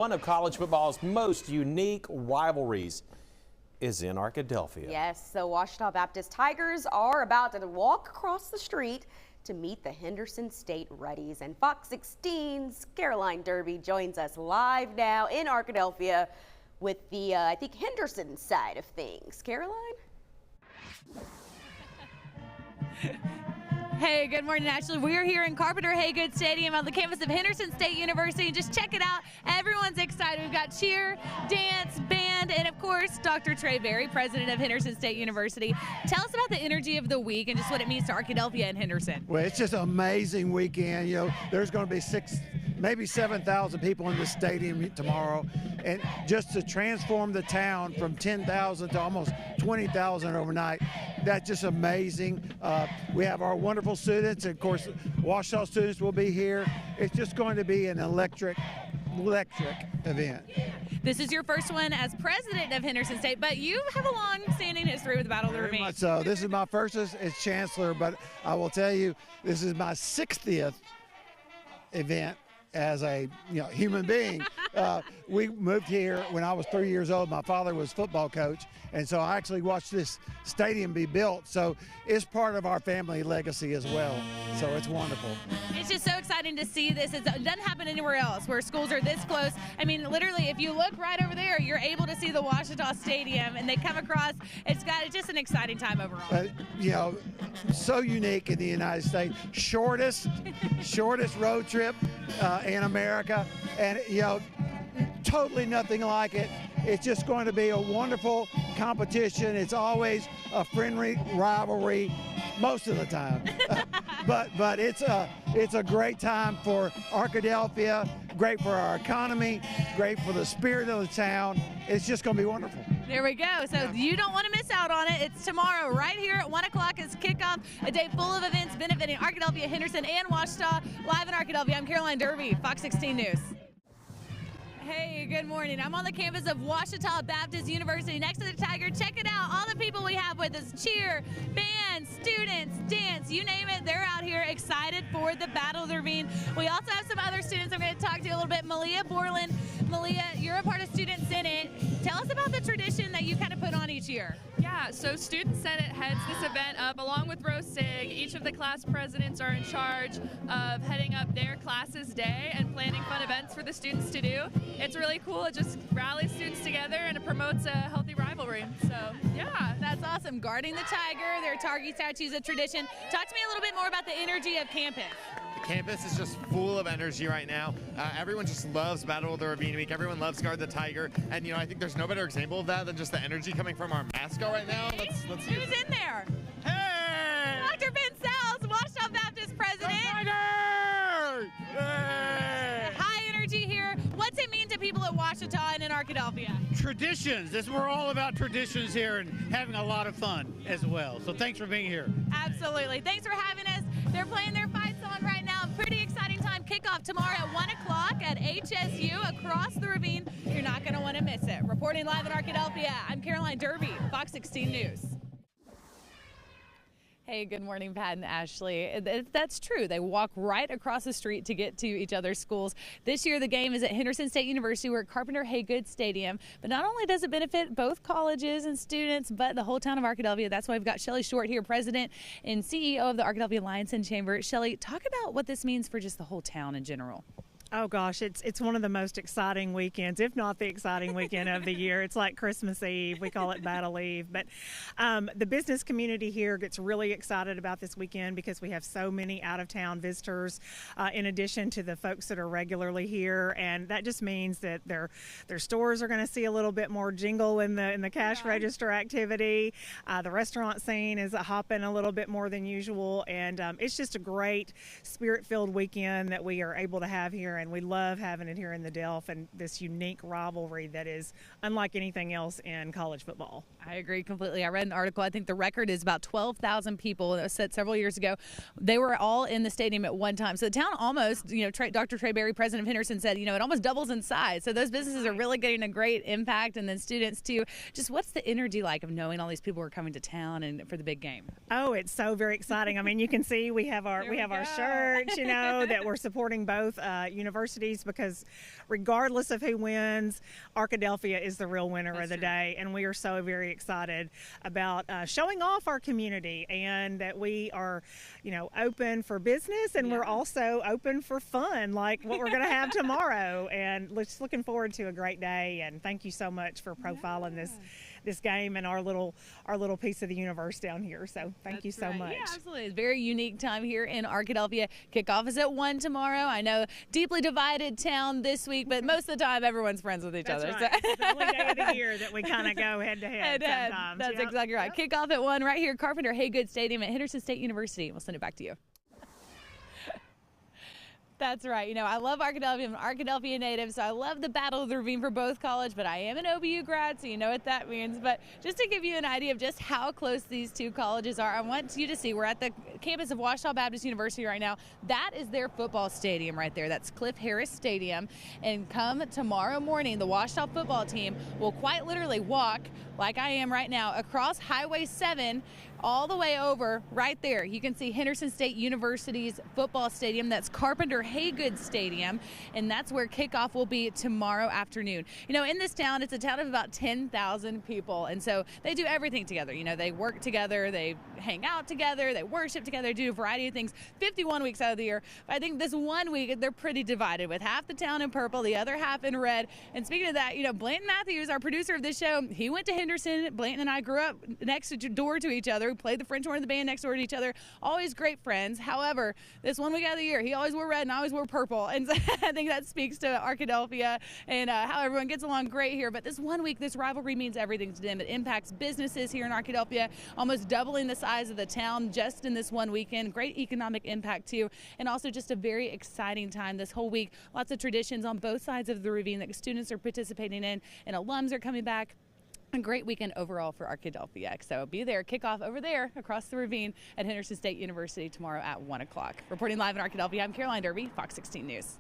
One of college football's most unique rivalries is in Arkadelphia. Yes, the Ouachita Baptist Tigers are about to walk across the street to meet the Henderson State Reddies. And Fox 16's Caroline Derby joins us live now in Arkadelphia with the, I think, Henderson side of things. Caroline? Hey, good morning, Ashley. We're here in Carpenter Haygood Stadium on the campus of Henderson State University. Just check it out. Everyone's excited. We've got cheer, dance, band, and of course, Dr. Trey Berry, president of Henderson State University. Tell us about the energy of the week and just what it means to Arkadelphia and Henderson. Well, it's just an amazing weekend. You know, there's going to be maybe 7,000 people in the stadium tomorrow, and just to transform the town from 10,000 to almost 20,000 overnight, that's just amazing. We have our wonderful students, and of course, Ouachita students will be here. It's just going to be an electric event. This is your first one as president of Henderson State, but you have a long-standing history with the Battle of the Ravine. Very much so. This is my first as chancellor, but I will tell you, this is my 60th event as a human being. We moved here when I was 3 years old. My father was football coach, and so I actually watched this stadium be built. So it's part of our family legacy as well. So it's wonderful. It's just so exciting to see this. It doesn't happen anywhere else where schools are this close. I mean, literally, if you look right over there, you're able to see the Ouachita Stadium, and they come across. It's just an exciting time overall. So unique in the United States. Shortest road trip in America, and totally nothing like it. It's just going to be a wonderful competition. It's always a friendly rivalry most of the time, but it's a great time for Arkadelphia, great for our economy, great for the spirit of the town. It's just going to be wonderful. There we go. So you don't want to miss out on it. It's tomorrow right here at 1 o'clock is kickoff, a day full of events benefiting Arkadelphia, Henderson, and Ouachita. Live in Arkadelphia, I'm Caroline Derby, Fox 16 News. Hey, good morning. I'm on the campus of Ouachita Baptist University next to the Tiger. Check it out. All the people we have with us, cheer, band, students, dance, you name it, they're out here excited for the Battle of the Ravine. We also have some other students I'm going to talk to you a little bit. Malia Borland. Malia, you're a part of Student Senate. Tell us about the tradition that you kind of put on each year. Yeah, so Student Senate heads this event up along with Rose Sig. Each of the class presidents are in charge of heading up their class's day and planning fun events for the students to do. It's really cool. It just rallies students together and it promotes a healthy rivalry. So, yeah. That's awesome. Guarding the Tiger, their Target statues, a tradition. Talk to me a little bit more about the energy of campus. The campus is just full of energy right now. Everyone just loves Battle of the Ravine Week. Everyone loves Guard the Tiger. And, I think there's no better example of that than just the energy coming from our mascot right now. Let's Who's in there? Hey! Dr. Ben Salz, Ouachita Baptist president. Tiger! Hey! High energy here. What's it mean to people at Ouachita and in Arkadelphia? Traditions. We're all about traditions here and having a lot of fun as well. So thanks for being here. Absolutely. Thanks for having us. They're playing their fights on right now. Pretty exciting time. Kickoff tomorrow at 1 o'clock at HSU across the Ravine. You're not going to want to miss it. Reporting live in Arkadelphia, I'm Caroline Derby, Fox 16 News. Hey, good morning, Pat and Ashley. That's true. They walk right across the street to get to each other's schools. This year, the game is at Henderson State University. We're at Carpenter Haygood Stadium. But not only does it benefit both colleges and students, but the whole town of Arkadelphia. That's why we've got Shelly Short here, president and CEO of the Arkadelphia Lions and Chamber. Shelly, talk about what this means for just the whole town in general. Oh gosh, it's one of the most exciting weekends, if not the exciting weekend of the year. It's like Christmas Eve. We call it Battle Eve. But the business community here gets really excited about this weekend because we have so many out-of-town visitors in addition to the folks that are regularly here. And that just means that their stores are going to see a little bit more jingle in the cash register activity. The restaurant scene is hopping a little bit more than usual. And it's just a great spirit-filled weekend that we are able to have here. And we love having it here in the Delph and this unique rivalry that is unlike anything else in college football. I agree completely. I read an article. I think the record is about 12,000 people. It was set several years ago. They were all in the stadium at one time. So the town almost, Dr. Trey Berry, president of Henderson, said, it almost doubles in size. So those businesses are really getting a great impact. And then students too. Just what's the energy like of knowing all these people are coming to town and for the big game? Oh, it's so very exciting. I mean, you can see we have our shirts, that we're supporting both universities universities, because regardless of who wins, Arkadelphia is the real winner of the day. And we are so very excited about showing off our community, and that we are, open for business, and we're also open for fun, like what we're going to have tomorrow. And just looking forward to a great day. And thank you so much for profiling this game and our little piece of the universe down here. So thank you so much. Yeah, absolutely. It's a very unique time here in Arkadelphia. Kickoff is at 1 tomorrow. I know, deeply divided town this week, but most of the time everyone's friends with each other. Right. So. It's the only day of the year that we kind of go head to head sometimes. That's exactly right. Kickoff at 1 right here, Carpenter Haygood Stadium at Henderson State University. We'll send it back to you. That's right. I love Arkadelphia. I'm an Arkadelphia native, so I love the Battle of the Ravine for both college, but I am an OBU grad, so you know what that means. But just to give you an idea of just how close these two colleges are, I want you to see we're at the campus of Ouachita Baptist University right now. That is their football stadium right there. That's Cliff Harris Stadium. And come tomorrow morning, the Ouachita football team will quite literally walk, like I am right now, across Highway 7 all the way over right there. You can see Henderson State University's football stadium. That's Carpenter Haygood Stadium, and that's where kickoff will be tomorrow afternoon. In this town, it's a town of about 10,000 people, and so they do everything together. They work together, they hang out together, they worship together, do a variety of things 51 weeks out of the year. But I think this 1 week, they're pretty divided, with half the town in purple, the other half in red. And speaking of that, Blanton Matthews, our producer of this show, he went to Henderson. Blanton and I grew up next door to each other. We played the French horn of the band next door to each other. Always great friends. However, this 1 week out of the year, he always wore red and I always wore purple. And so I think that speaks to Arkadelphia and how everyone gets along great here. But this 1 week, this rivalry means everything to them. It impacts businesses here in Arkadelphia, almost doubling the size of the town just in this one weekend. Great economic impact too, and also just a very exciting time this whole week. Lots of traditions on both sides of the ravine that students are participating in, and alums are coming back. A great weekend overall for Arkadelphia. So be there, kickoff over there across the ravine at Henderson State University tomorrow at 1 o'clock. Reporting live in Arkadelphia, I'm Caroline Derby, Fox 16 News.